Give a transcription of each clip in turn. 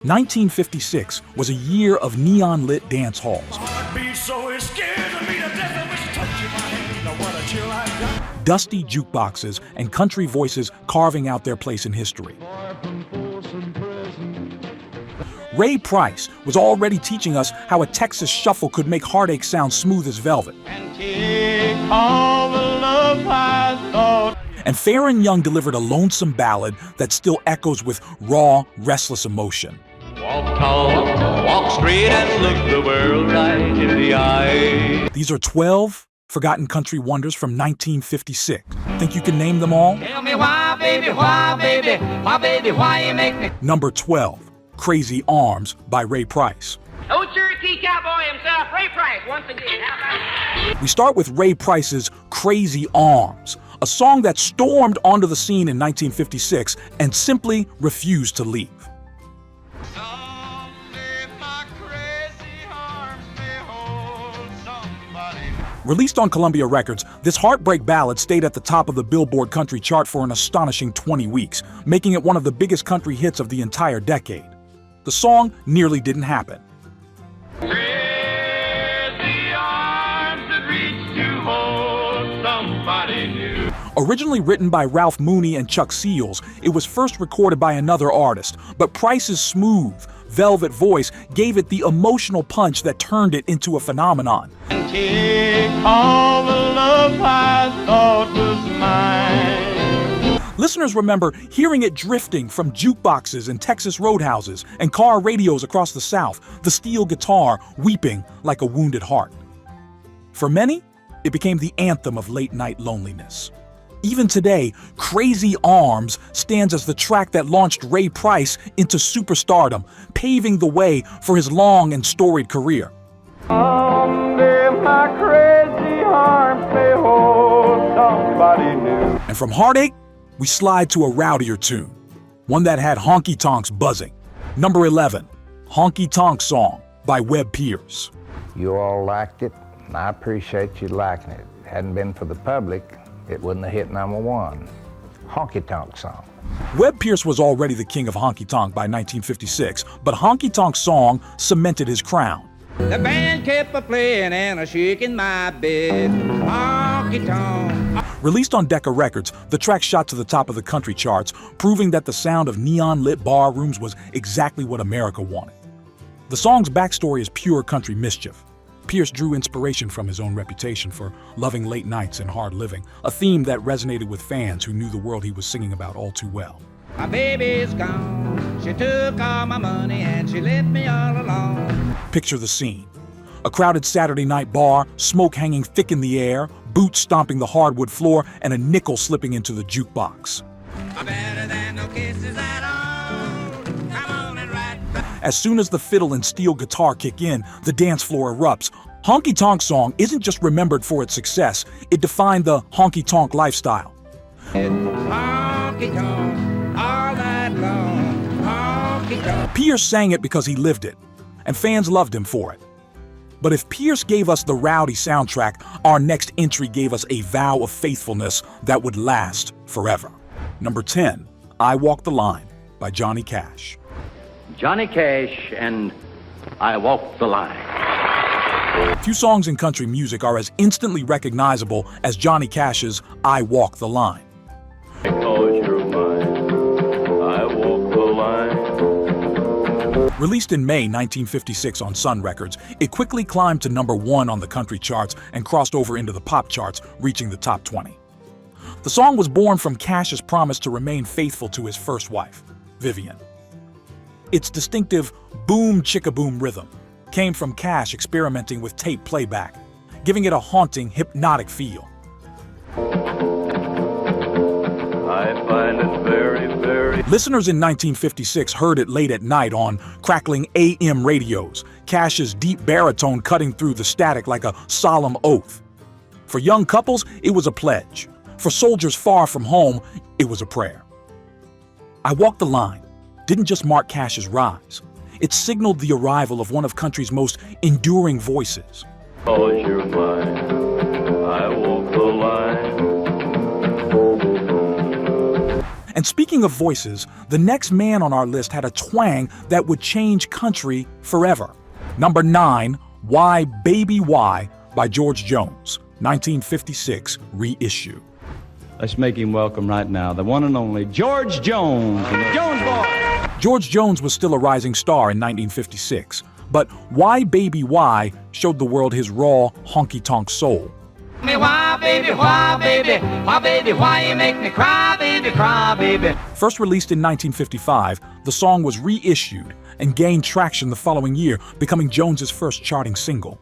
1956 was a year of neon-lit dance halls. Dusty jukeboxes and country voices carving out their place in history. Ray Price was already teaching us how a Texas shuffle could make Heartache sound smooth as velvet. And Farron Young delivered a lonesome ballad that still echoes with raw, restless emotion. Walk tall, walk straight, and look the world right in the eye. These are 12 forgotten country wonders from 1956. Think you can name them all? Tell me why, baby, why, baby, why, baby, why you make me... Number 12, Crazy Arms by Ray Price. Old Cherokee cowboy himself, Ray Price, once again. How about... We start with Ray Price's Crazy Arms, a song that stormed onto the scene in 1956 and simply refused to leave. Released on Columbia Records, this Heartbreak ballad stayed at the top of the Billboard country chart for an astonishing 20 weeks, making it one of the biggest country hits of the entire decade. The song nearly didn't happen. Crazy arms that reach to hold somebody new. Originally written by Ralph Mooney and Chuck Seals, it was first recorded by another artist, but Price's smooth, velvet voice gave it the emotional punch that turned it into a phenomenon. Take all the love I thought was mine. Listeners remember hearing it drifting from jukeboxes and Texas roadhouses and car radios across the South, the steel guitar weeping like a wounded heart. For many, it became the anthem of late-night loneliness. Even today, Crazy Arms stands as the track that launched Ray Price into superstardom, paving the way for his long and storied career. Someday my crazy arms may hold somebody new. And from Heartache, we slide to a rowdier tune, one that had honky-tonks buzzing. Number 11, Honky-Tonk Song by Webb Pierce. You all liked it, and I appreciate you liking it. If it hadn't been for the public, it wouldn't have hit #1. Honky-tonk song. Webb Pierce was already the king of honky-tonk by 1956, but Honky-Tonk Song cemented his crown. The band kept a-playing and a-shaking my bed. Honky-tonk. Released on Decca Records, the track shot to the top of the country charts, proving that the sound of neon-lit bar rooms was exactly what America wanted. The song's backstory is pure country mischief. Pierce drew inspiration from his own reputation for loving late nights and hard living, a theme that resonated with fans who knew the world he was singing about all too well. My baby's gone. She took all my money and she left me all alone. Picture the scene. A crowded Saturday night bar, smoke hanging thick in the air, boots stomping the hardwood floor, and a nickel slipping into the jukebox. Better than no kisses at all. Come on and ride. As soon as the fiddle and steel guitar kick in, the dance floor erupts. Honky-Tonk Song isn't just remembered for its success, it defined the honky-tonk lifestyle. Honky-tonk, all night long. Honky-tonk. Pierce sang it because he lived it, and fans loved him for it. But if Pierce gave us the rowdy soundtrack, our next entry gave us a vow of faithfulness that would last forever. Number 10, I Walk the Line by Johnny Cash. Johnny Cash and I Walk the Line. Few songs in country music are as instantly recognizable as Johnny Cash's I Walk the Line. Because you're mine, I walk the line. Released in May 1956 on Sun Records, it quickly climbed to number 1 on the country charts and crossed over into the pop charts, reaching the top 20. The song was born from Cash's promise to remain faithful to his first wife, Vivian. Its distinctive boom-chicka-boom rhythm came from Cash experimenting with tape playback, giving it a haunting, hypnotic feel. I find it very, very... Listeners in 1956 heard it late at night on crackling AM radios, Cash's deep baritone cutting through the static like a solemn oath. For young couples, it was a pledge. For soldiers far from home, it was a prayer. I Walk the Line didn't just mark Cash's rise. It signaled the arrival of one of country's most enduring voices. Because you're mine, I walk the line. And speaking of voices, the next man on our list had a twang that would change country forever. Number 9, Why Baby Why by George Jones, 1956 reissue. Let's make him welcome right now, the one and only George Jones. Jones Boy! George Jones was still a rising star in 1956, but Why Baby Why showed the world his raw, honky-tonk soul. Why, baby, why, baby, why, baby, why you make me cry, baby. First released in 1955, the song was reissued and gained traction the following year, becoming Jones's first charting single.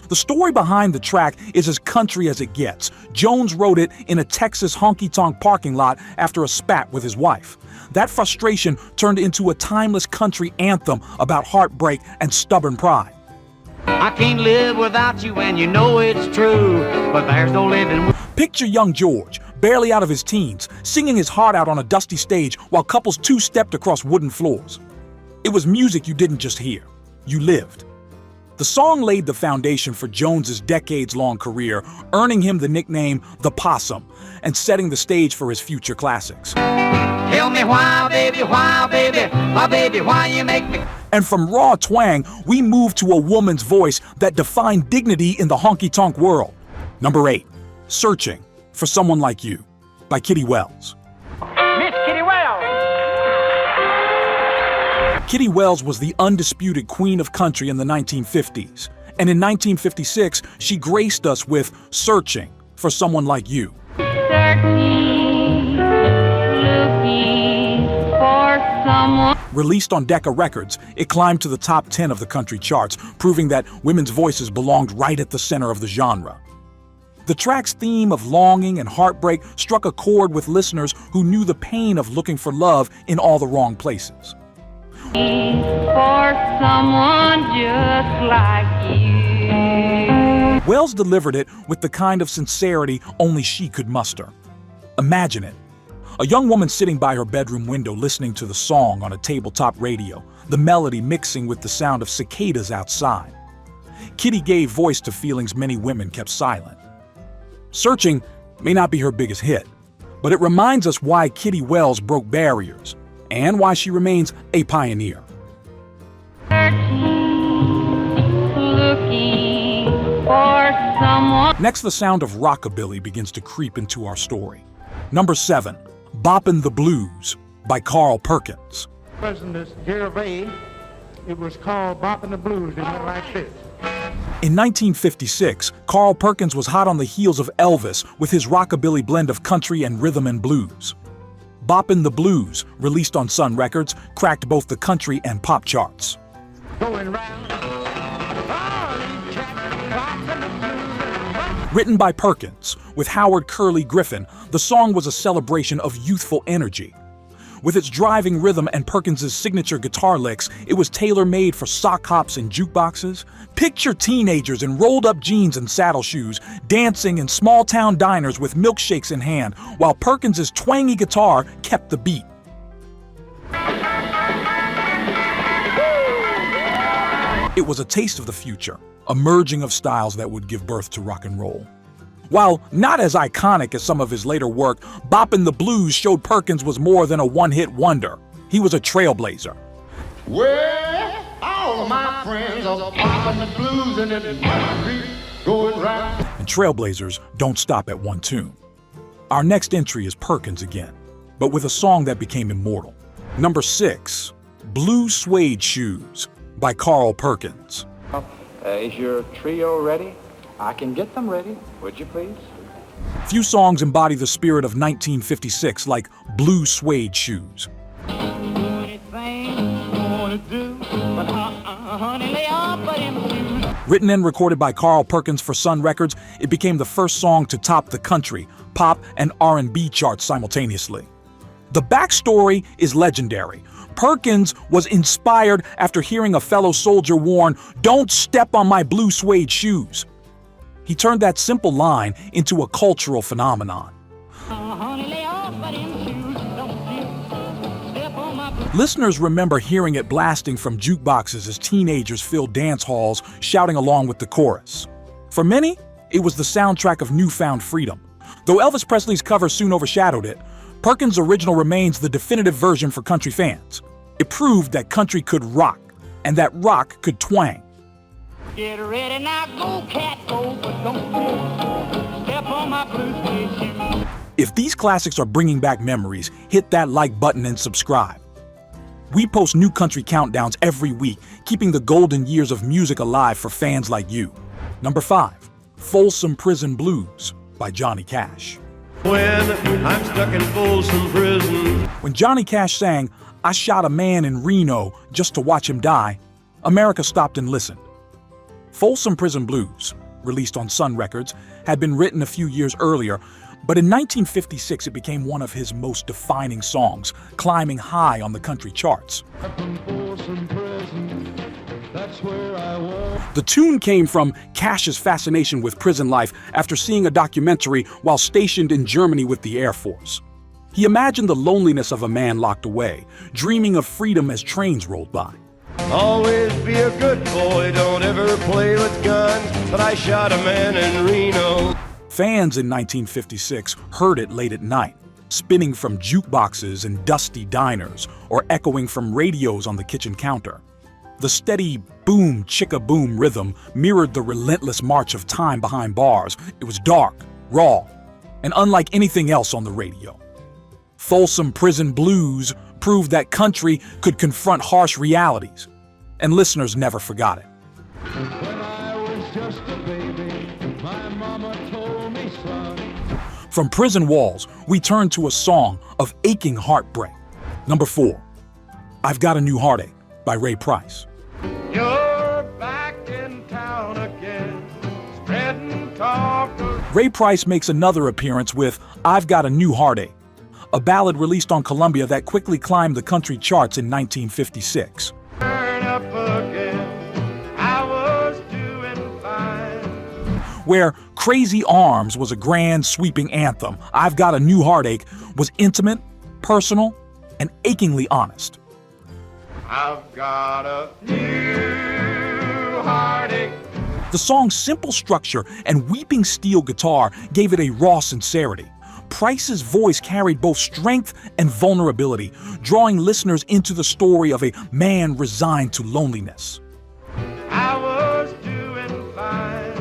The story behind the track is as country as it gets. Jones wrote it in a Texas honky-tonk parking lot after a spat with his wife. That frustration turned into a timeless country anthem about heartbreak and stubborn pride. I can't live without you and you know it's true, but there's no living with... Picture young George, barely out of his teens, singing his heart out on a dusty stage while couples two-stepped across wooden floors. It was music you didn't just hear, you lived. The song laid the foundation for Jones's decades-long career, earning him the nickname The Possum and setting the stage for his future classics. Tell me why, baby, why, baby, why, baby, why you make me... And from raw twang, we move to a woman's voice that defined dignity in the honky-tonk world. Number 8, Searching for Someone Like You by Kitty Wells. Miss Kitty Wells! Kitty Wells was the undisputed queen of country in the 1950s, and in 1956, she graced us with Searching for Someone Like You. Searching, looking for someone. Released on Decca Records, it climbed to the top 10 of the country charts, proving that women's voices belonged right at the center of the genre. The track's theme of longing and heartbreak struck a chord with listeners who knew the pain of looking for love in all the wrong places. For someone just like you. Wells delivered it with the kind of sincerity only she could muster. Imagine it. A young woman sitting by her bedroom window listening to the song on a tabletop radio, the melody mixing with the sound of cicadas outside. Kitty gave voice to feelings many women kept silent. Searching may not be her biggest hit, but it reminds us why Kitty Wells broke barriers and why she remains a pioneer. Looking for someone. Next, the sound of rockabilly begins to creep into our story. Number 7, Boppin' the Blues by Carl Perkins. Wasn't this Jailhouse? It was called Boppin' the Blues. It went like this. In 1956, Carl Perkins was hot on the heels of Elvis with his rockabilly blend of country and rhythm and blues. Boppin' the Blues, released on Sun Records, cracked both the country and pop charts. Going round. Written by Perkins, with Howard Curly Griffin, the song was a celebration of youthful energy. With its driving rhythm and Perkins' signature guitar licks, it was tailor-made for sock hops and jukeboxes. Picture teenagers in rolled-up jeans and saddle shoes, dancing in small-town diners with milkshakes in hand, while Perkins' twangy guitar kept the beat. It was a taste of the future, a merging of styles that would give birth to rock and roll. While not as iconic as some of his later work, Boppin' the Blues showed Perkins was more than a one-hit wonder. He was a trailblazer. Well, all of my friends are popping the blues and it's going round. And trailblazers don't stop at one tune. Our next entry is Perkins again, but with a song that became immortal. Number 6, Blue Suede Shoes by Carl Perkins. Is your trio ready? I can get them ready, would you please? Few songs embody the spirit of 1956 like Blue Suede Shoes. Written and recorded by Carl Perkins for Sun Records, it became the first song to top the country, pop, and R&B charts simultaneously. The backstory is legendary. Perkins was inspired after hearing a fellow soldier warn, "Don't step on my blue suede shoes." He turned that simple line into a cultural phenomenon. Listeners remember hearing it blasting from jukeboxes as teenagers filled dance halls, shouting along with the chorus. For many, it was the soundtrack of newfound freedom. Though Elvis Presley's cover soon overshadowed it, Perkins' original remains the definitive version for country fans. It proved that country could rock, and that rock could twang. Get ready now, go cat, go, but don't you step on my blue suede shoe. If these classics are bringing back memories, hit that like button and subscribe. We post new country countdowns every week, keeping the golden years of music alive for fans like you. Number 5, Folsom Prison Blues by Johnny Cash. When I'm stuck in Folsom Prison. When Johnny Cash sang, "I shot a man in Reno just to watch him die," America stopped and listened. Folsom Prison Blues, released on Sun Records, had been written a few years earlier, but in 1956 it became one of his most defining songs, climbing high on the country charts. The tune came from Cash's fascination with prison life after seeing a documentary while stationed in Germany with the Air Force. He imagined the loneliness of a man locked away, dreaming of freedom as trains rolled by. Always be a good boy, don't ever play with guns, but I shot a man in Reno. Fans in 1956 heard it late at night, spinning from jukeboxes in dusty diners or echoing from radios on the kitchen counter. The steady boom chicka boom rhythm mirrored the relentless march of time behind bars. It was dark, raw, and unlike anything else on the radio. Folsom Prison Blues proved that country could confront harsh realities, and listeners never forgot it. When I was just a baby, my mama told me, son. From prison walls, we turn to a song of aching heartbreak. Number 4, I've Got a New Heartache by Ray Price. You're back in town again, spreading talk of Ray Price makes another appearance with I've Got a New Heartache, a ballad released on Columbia that quickly climbed the country charts in 1956. turn up again. I was doing fine. Where Crazy Arms was a grand, sweeping anthem, I've Got a New Heartache was intimate, personal, and achingly honest. I've got a new heartache. The song's simple structure and weeping steel guitar gave it a raw sincerity. Price's voice carried both strength and vulnerability, drawing listeners into the story of a man resigned to loneliness. I was doing fine.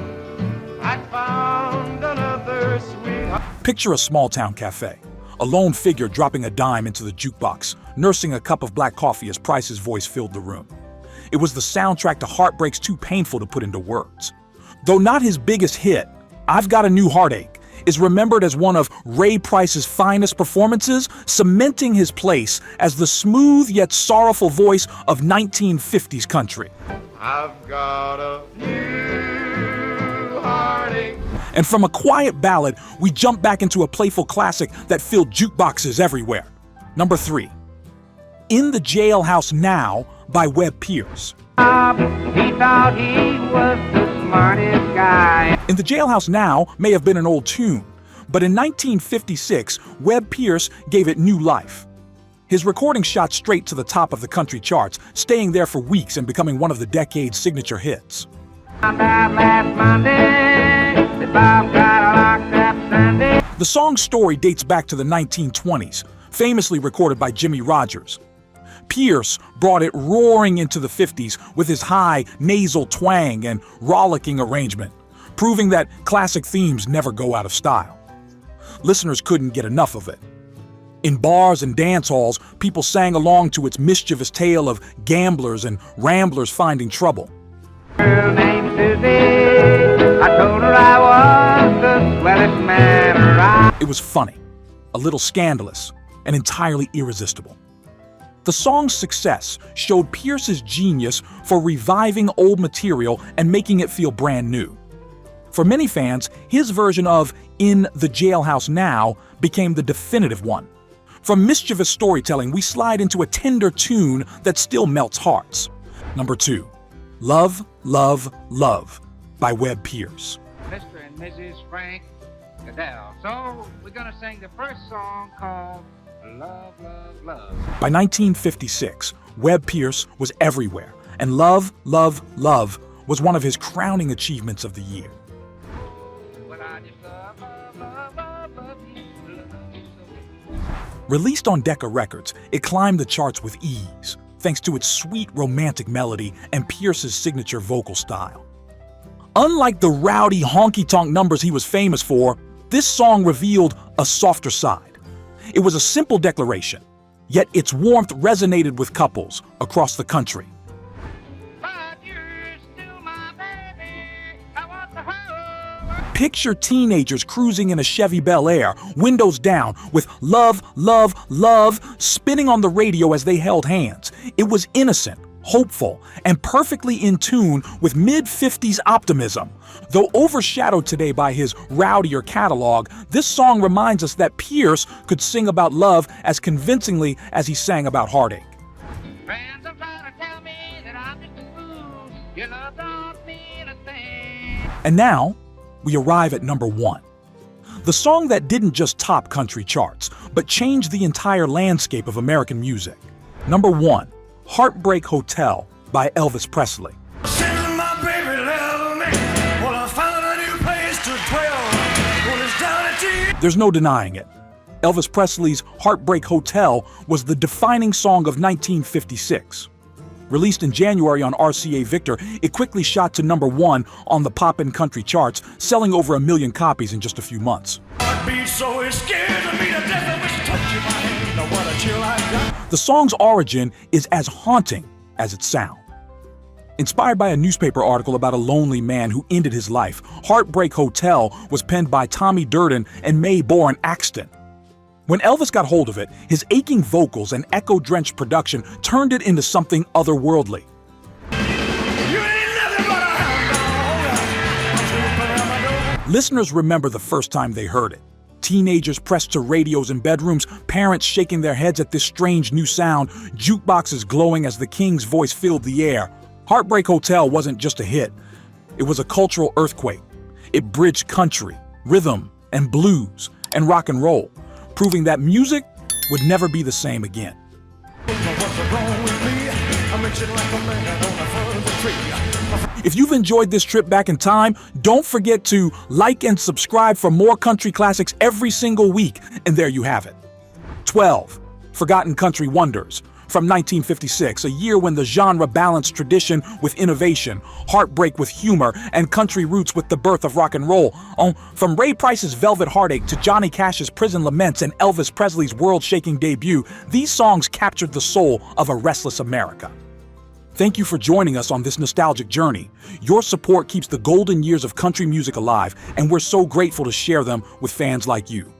I found another sweetheart. Picture a small-town cafe. A lone figure dropping a dime into the jukebox, nursing a cup of black coffee as Price's voice filled the room. It was the soundtrack to Heartbreak's Too Painful to Put into Words. Though not his biggest hit, I've Got a New Heartache is remembered as one of Ray Price's finest performances, cementing his place as the smooth yet sorrowful voice of 1950s country. I've got a new heartache. And from a quiet ballad, we jump back into a playful classic that filled jukeboxes everywhere. Number 3, In the Jailhouse Now by Webb Pierce. He thought he was the smartest guy. In the Jailhouse Now may have been an old tune, but in 1956, Webb Pierce gave it new life. His recording shot straight to the top of the country charts, staying there for weeks and becoming one of the decade's signature hits. Found out last Monday that Bob got a locked up Sunday. The song's story dates back to the 1920s, famously recorded by Jimmy Rogers. Pierce brought it roaring into the 50s with his high nasal twang and rollicking arrangement, proving that classic themes never go out of style. Listeners couldn't get enough of it. In bars and dance halls, people sang along to its mischievous tale of gamblers and ramblers finding trouble. Girl named Susie, I told her I was the swellest man around. It was funny, a little scandalous, and entirely irresistible. The song's success showed Pierce's genius for reviving old material and making it feel brand new. For many fans, his version of In the Jailhouse Now became the definitive one. From mischievous storytelling, we slide into a tender tune that still melts hearts. Number 2, Love, Love, Love by Webb Pierce. Mr. and Mrs. Frank Goodell. So we're gonna sing the first song called Love, Love, Love. By 1956, Webb Pierce was everywhere, and Love, Love, Love was one of his crowning achievements of the year. But I just love, love, love, love, love you so. Released on Decca Records, it climbed the charts with ease, thanks to its sweet romantic melody and Pierce's signature vocal style. Unlike the rowdy honky-tonk numbers he was famous for, this song revealed a softer side. It was a simple declaration, yet its warmth resonated with couples across the country. Picture teenagers cruising in a Chevy Bel Air, windows down, with "Love, Love, Love" spinning on the radio as they held hands. It was innocent, hopeful, and perfectly in tune with mid-50s optimism. Though overshadowed today by his rowdier catalog, this song reminds us that Pierce could sing about love as convincingly as he sang about heartache. Friends are trying to tell me that I'm just a fool. Your love don't mean a thing. And now, we arrive at number 1. The song that didn't just top country charts, but changed the entire landscape of American music. Number 1, Heartbreak Hotel by Elvis Presley. There's no denying it. Elvis Presley's Heartbreak Hotel was the defining song of 1956. Released in January on RCA Victor, it quickly shot to number 1 on the Boppin country charts, selling over 1 million copies in just a few months. The song's origin is as haunting as its sound. Inspired by a newspaper article about a lonely man who ended his life, Heartbreak Hotel was penned by Tommy Durden and Mae Boren Axton. When Elvis got hold of it, his aching vocals and echo-drenched production turned it into something otherworldly. Listeners remember the first time they heard it. Teenagers pressed to radios in bedrooms, parents shaking their heads at this strange new sound, jukeboxes glowing as the King's voice filled the air. Heartbreak Hotel wasn't just a hit. It was a cultural earthquake. It bridged country, rhythm, and blues, and rock and roll, proving that music would never be the same again. If you've enjoyed this trip back in time, don't forget to like and subscribe for more country classics every single week. And there you have it. 12. Forgotten Country Wonders. From 1956, a year when the genre balanced tradition with innovation, heartbreak with humor, and country roots with the birth of rock and roll. From Ray Price's Velvet Heartache to Johnny Cash's Prison Laments and Elvis Presley's world-shaking debut, these songs captured the soul of a restless America. Thank you for joining us on this nostalgic journey. Your support keeps the golden years of country music alive, and we're so grateful to share them with fans like you.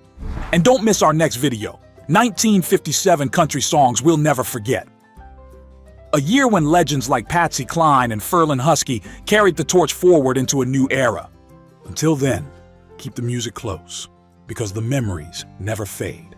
And don't miss our next video. 1957 country songs we'll never forget. A year when legends like Patsy Cline and Ferlin Husky carried the torch forward into a new era. Until then, keep the music close, because the memories never fade.